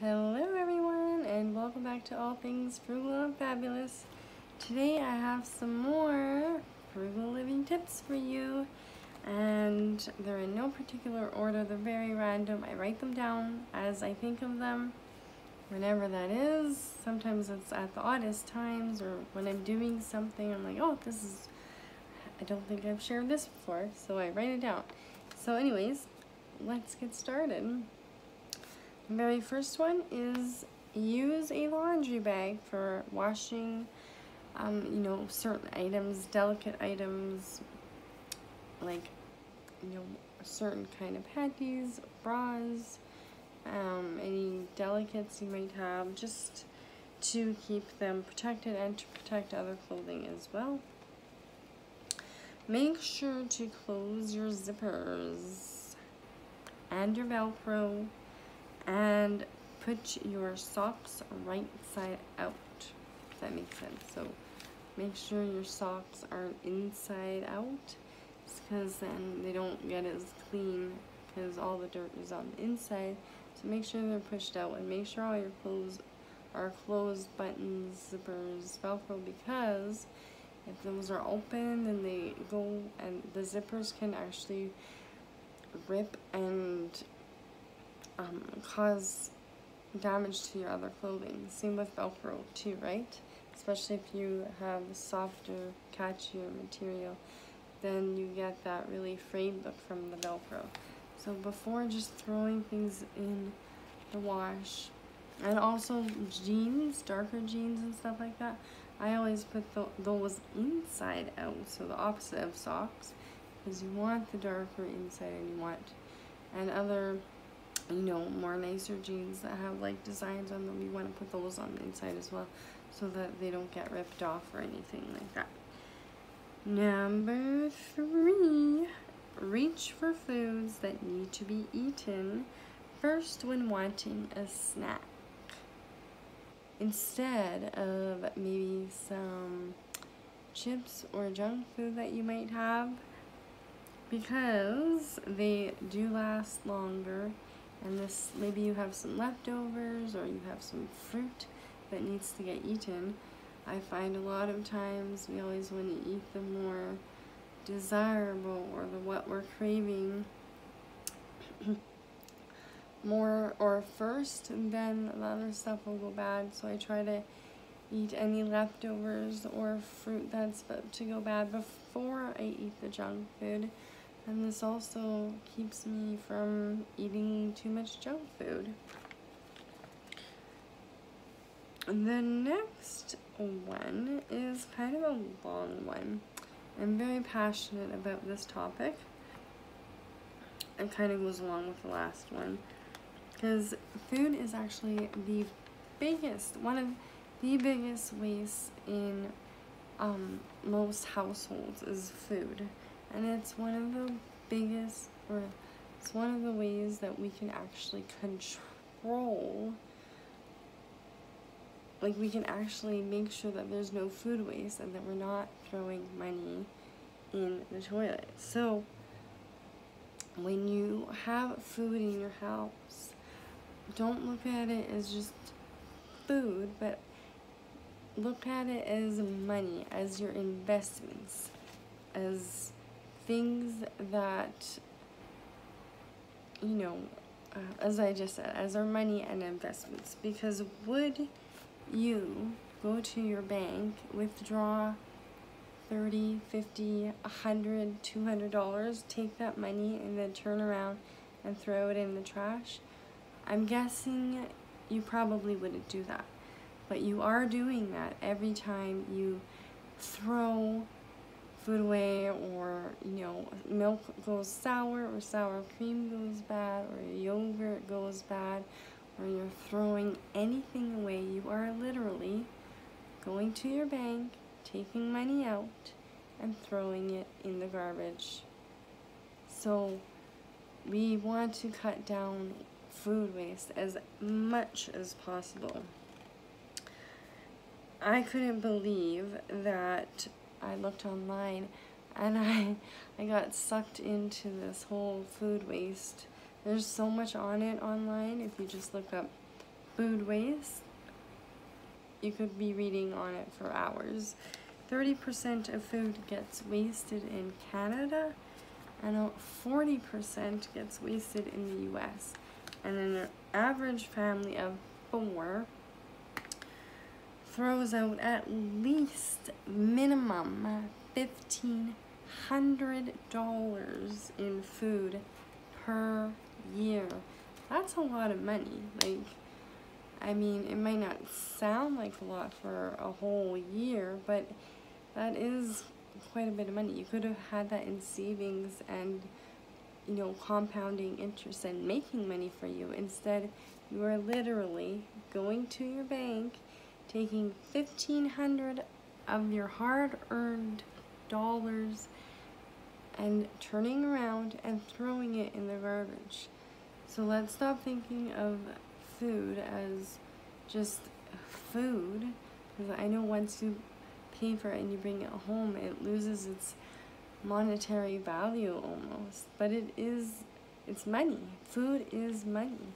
Hello everyone, and welcome back to All Things Frugal and Fabulous. Today I have some more frugal living tips for you, and they're in no particular order. They're very random. I write them down as I think of them, whenever that is. Sometimes it's at the oddest times, or when I'm doing something I'm like, oh, I don't think I've shared this before, so I write it down. So anyways, let's get started. The very first one is use a laundry bag for washing, certain items, delicate items, like, a certain kind of panties, bras, any delicates you might have, just to keep them protected and to protect other clothing as well. Make sure to close your zippers and your Velcro, and put your socks right side out, if that makes sense. So make sure your socks are inside out, because then they don't get as clean, because all the dirt is on the inside. So make sure they're pushed out, and make sure all your clothes are closed, buttons, zippers, Velcro, because if those are open, then they go, and the zippers can actually rip and cause damage to your other clothing. Same with Velcro too, right? Especially if you have softer, catchier material, then you get that really frayed look from the Velcro. So before just throwing things in the wash, and also jeans, darker jeans and stuff like that, I always put those inside out, so the opposite of socks, because you want the darker inside, and other more nicer jeans that have like designs on them, you want to put those on the inside as well, so that they don't get ripped off or anything like that. Number 3, reach for foods that need to be eaten first when wanting a snack, instead of maybe some chips or junk food that you might have, because they do last longer. And this, maybe you have some leftovers, or you have some fruit that needs to get eaten. I find a lot of times we always want to eat the more desirable, or what we're craving more or first, and then the other stuff will go bad. So I try to eat any leftovers or fruit that's about to go bad before I eat the junk food. And this also keeps me from eating too much junk food. And the next one is kind of a long one. I'm very passionate about this topic. It kind of goes along with the last one, because food is actually one of the biggest wastes in most households is food. And it's one of the biggest, or it's one of the ways that we can actually control, like we can actually make sure that there's no food waste and that we're not throwing money in the toilet. So when you have food in your house, don't look at it as just food, but look at it as money, as your investments, as things that, as I just said, as our money and investments. Because would you go to your bank, withdraw $30, $50, $100, $200, take that money, and then turn around and throw it in the trash? I'm guessing you probably wouldn't do that. But you are doing that every time you throw food away, or milk goes sour, or sour cream goes bad, or yogurt goes bad, or you're throwing anything away. You are literally going to your bank, taking money out, and throwing it in the garbage. So we want to cut down food waste as much as possible. I couldn't believe that I looked online and I got sucked into this whole food waste. There's so much on it online. If you just look up food waste, you could be reading on it for hours. 30% of food gets wasted in Canada, and 40% gets wasted in the US. And an average family of 4 throws out at least minimum $1,500 in food per year. That's a lot of money. Like, I mean, it might not sound like a lot for a whole year, but that is quite a bit of money. You could have had that in savings and, you know, compounding interest and making money for you. Instead, you are literally going to your bank, taking $1,500 of your hard-earned dollars and turning around and throwing it in the garbage. So let's stop thinking of food as just food, because I know once you pay for it and you bring it home, it loses its monetary value almost. But it's money. Food is money.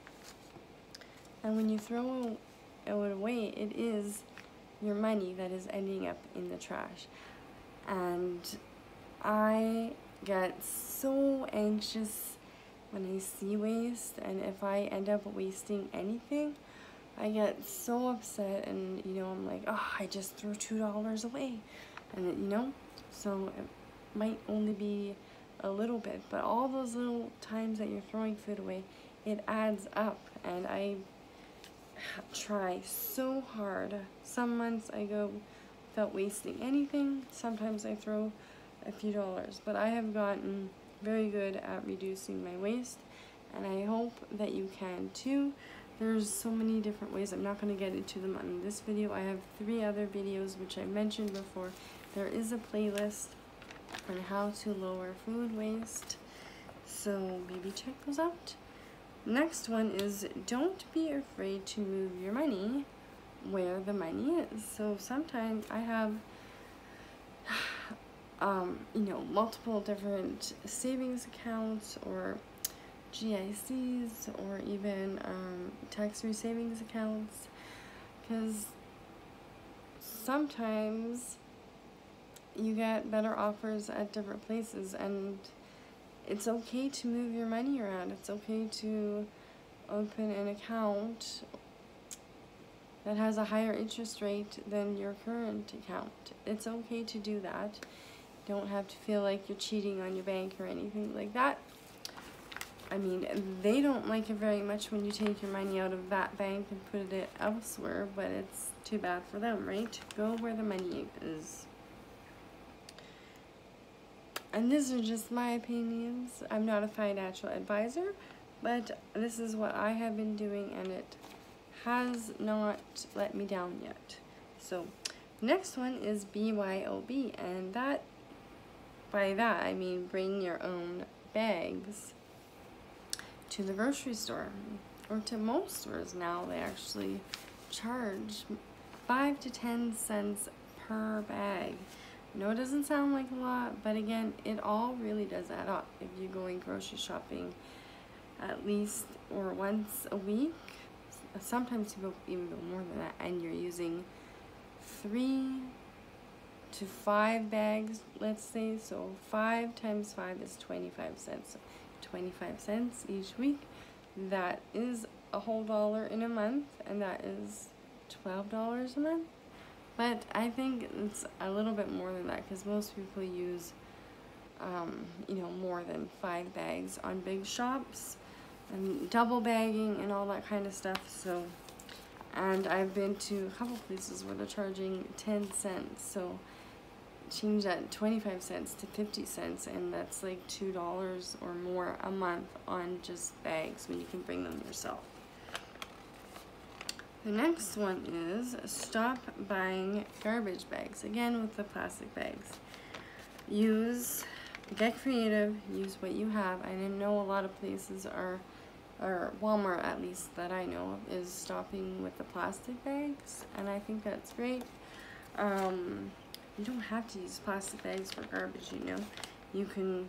And when you throw it away, it is your money that is ending up in the trash. And I get so anxious when I see waste, and if I end up wasting anything, I get so upset, and you know, I'm like, oh, I just threw $2 away, and you know, so it might only be a little bit, but all those little times that you're throwing food away, it adds up. And I try so hard. Some months I go without wasting anything. Sometimes I throw a few dollars, but I have gotten very good at reducing my waste, and I hope that you can too. There's so many different ways. I'm not going to get into them on this video. I have 3 other videos which I mentioned before. There is a playlist on how to lower food waste, so maybe check those out. Next one is, don't be afraid to move your money where the money is. So sometimes I have you know, multiple different savings accounts or GICs or even tax-free savings accounts, because sometimes you get better offers at different places, and it's okay to move your money around. It's okay to open an account that has a higher interest rate than your current account. It's okay to do that. You don't have to feel like you're cheating on your bank or anything like that. I mean, they don't like it very much when you take your money out of that bank and put it elsewhere, but it's too bad for them, right? Go where the money is. And these are just my opinions. I'm not a financial advisor, but this is what I have been doing, and it has not let me down yet. So next one is BYOB, and that, by that I mean bring your own bags to the grocery store, or to most stores now. They actually charge 5 to 10 cents per bag. I know it doesn't sound like a lot, but again, it all really does add up. If you're going grocery shopping at least or once a week, sometimes people even go more than that, and you're using 3 to 5 bags, let's say, so 5 times 5 is 25 cents. So 25 cents each week, that is a whole $1 in a month, and that is $12 a month. But I think it's a little bit more than that, because most people use you know, more than 5 bags on big shops, and double bagging and all that kind of stuff. So, and I've been to a couple places where they're charging 10 cents, so change that 25 cents to 50 cents, and that's like $2 or more a month on just bags when you can bring them yourself. The next one is stop buying garbage bags. Again, with the plastic bags. Get creative, use what you have. I didn't know a lot of places are, or Walmart at least that I know of, is stopping with the plastic bags, and I think that's great. You don't have to use plastic bags for garbage, you know. You can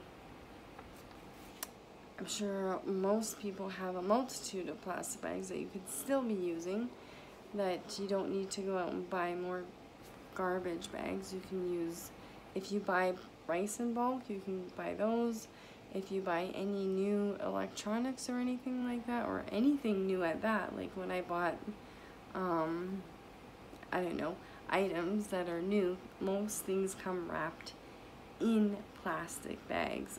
I'm sure most people have a multitude of plastic bags that you could still be using, that you don't need to go out and buy more garbage bags. You can use, if you buy rice in bulk, you can buy those. If you buy any new electronics or anything like that, or anything new at that, like when I bought, I don't know, items that are new, most things come wrapped in plastic bags.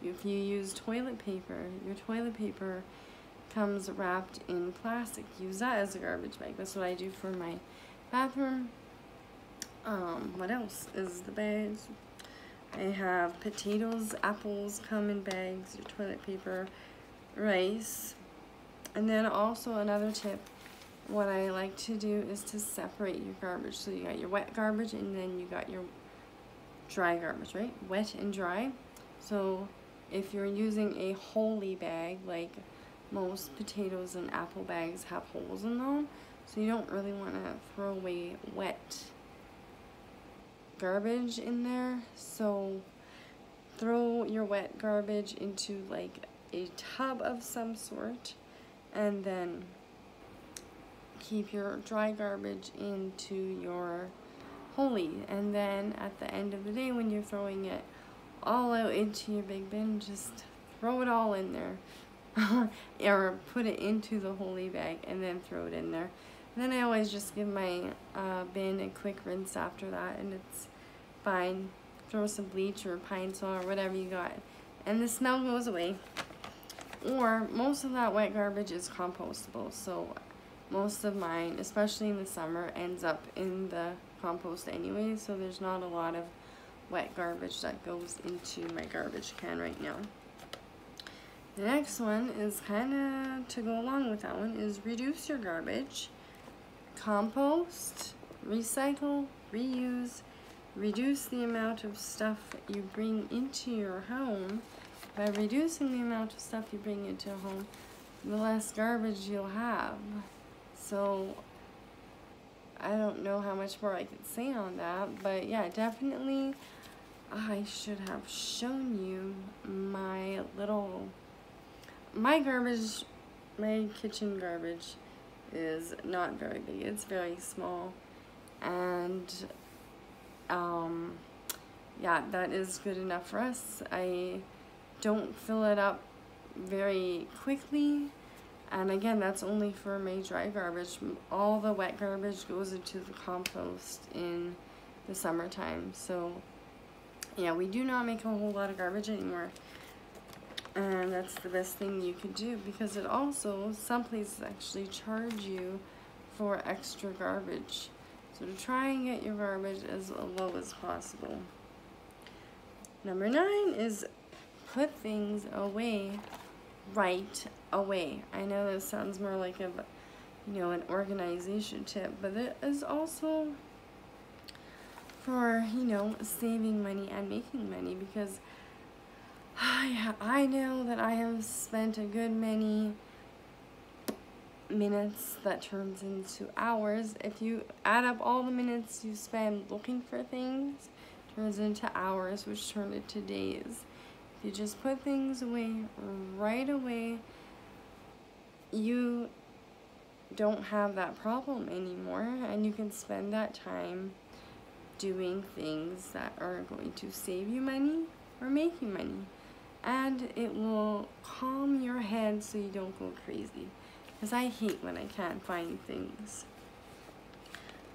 If you use toilet paper, your toilet paper comes wrapped in plastic. Use that as a garbage bag. That's what I do for my bathroom. What else is the bags? I have potatoes, apples come in bags, your toilet paper, rice. And then also another tip, what I like to do is to separate your garbage. So you got your wet garbage and then you got your dry garbage, right? Wet and dry. So if you're using a holy bag, like most potatoes and apple bags have holes in them, so you don't really want to throw away wet garbage in there. So throw your wet garbage into like a tub of some sort, and then keep your dry garbage into your holy. And then at the end of the day, when you're throwing it all out into your big bin, just throw it all in there. Or put it into the holy bag and then throw it in there. And then I always just give my bin a quick rinse after that, and it's fine. Throw some bleach or pine saw or whatever you got, and the smell goes away. Or most of that wet garbage is compostable, so most of mine, especially in the summer, ends up in the compost anyway, so there's not a lot of wet garbage that goes into my garbage can right now. The next one is kind of to go along with that one, is reduce your garbage, compost, recycle, reuse, reduce the amount of stuff you bring into your home. By reducing the amount of stuff you bring into a home, the less garbage you'll have. So I don't know how much more I could say on that, but yeah, definitely I should have shown you my garbage, my kitchen garbage is not very big. It's very small, and yeah, that is good enough for us. I don't fill it up very quickly, and again, that's only for my dry garbage. All the wet garbage goes into the compost in the summertime. So yeah, we do not make a whole lot of garbage anymore, and that's the best thing you could do, because it also, some places actually charge you for extra garbage. So to try and get your garbage as low as possible. Number 9 is put things away right away. I know this sounds more like an organization tip, but it is also for, saving money and making money, because I know that I have spent a good many minutes that turns into hours. If you add up all the minutes you spend looking for things, turns into hours, which turn into days. If you just put things away right away, you don't have that problem anymore, and you can spend that time doing things that are going to save you money or make you money. And it will calm your head so you don't go crazy, because I hate when I can't find things.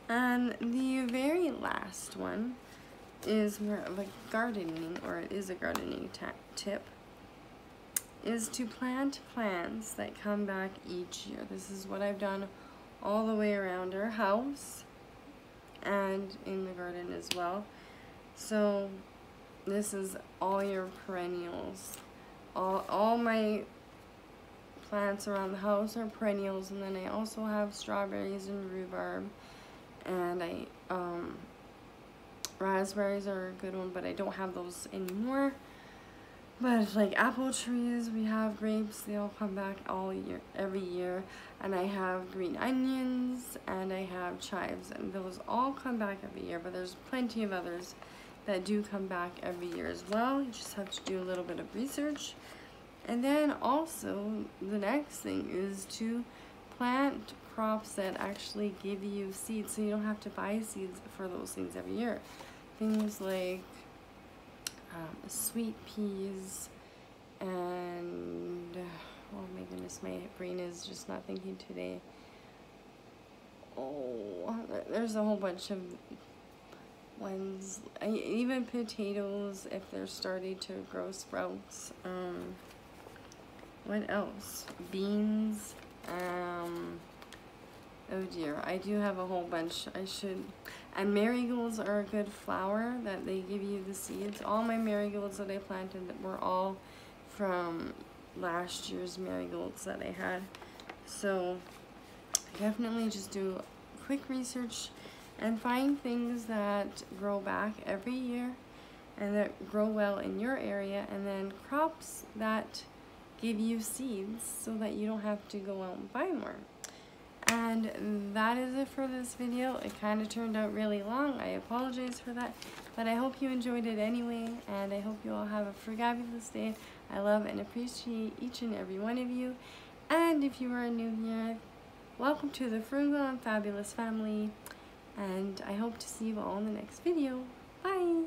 And the very last one is more of a gardening, or it is a gardening tip, is to plant plants that come back each year. This is what I've done all the way around our house and in the garden as well. So this is all your perennials. All my plants around the house are perennials, and then I also have strawberries and rhubarb, and raspberries are a good one, but I don't have those anymore. But like apple trees, we have grapes, they all come back every year. And I have green onions, and I have chives, and those all come back every year, but there's plenty of others that do come back every year as well. You just have to do a little bit of research. And then also the next thing is to plant crops that actually give you seeds, so you don't have to buy seeds for those things every year. Things like sweet peas and oh my goodness, my brain is just not thinking today. Oh, there's a whole bunch of ones. Even potatoes, if they're starting to grow sprouts. What else? Beans. Oh dear, I do have a whole bunch. And marigolds are a good flower that they give you the seeds. All my marigolds that I planted were all from last year's marigolds that I had. So definitely just do quick research and find things that grow back every year and that grow well in your area, and then crops that give you seeds so that you don't have to go out and buy more. And that is it for this video. It kind of turned out really long. I apologize for that, but I hope you enjoyed it anyway, and I hope you all have a frugabulous day. I love and appreciate each and every one of you. And if you are new here, welcome to the Frugal and Fabulous family, and I hope to see you all in the next video. Bye!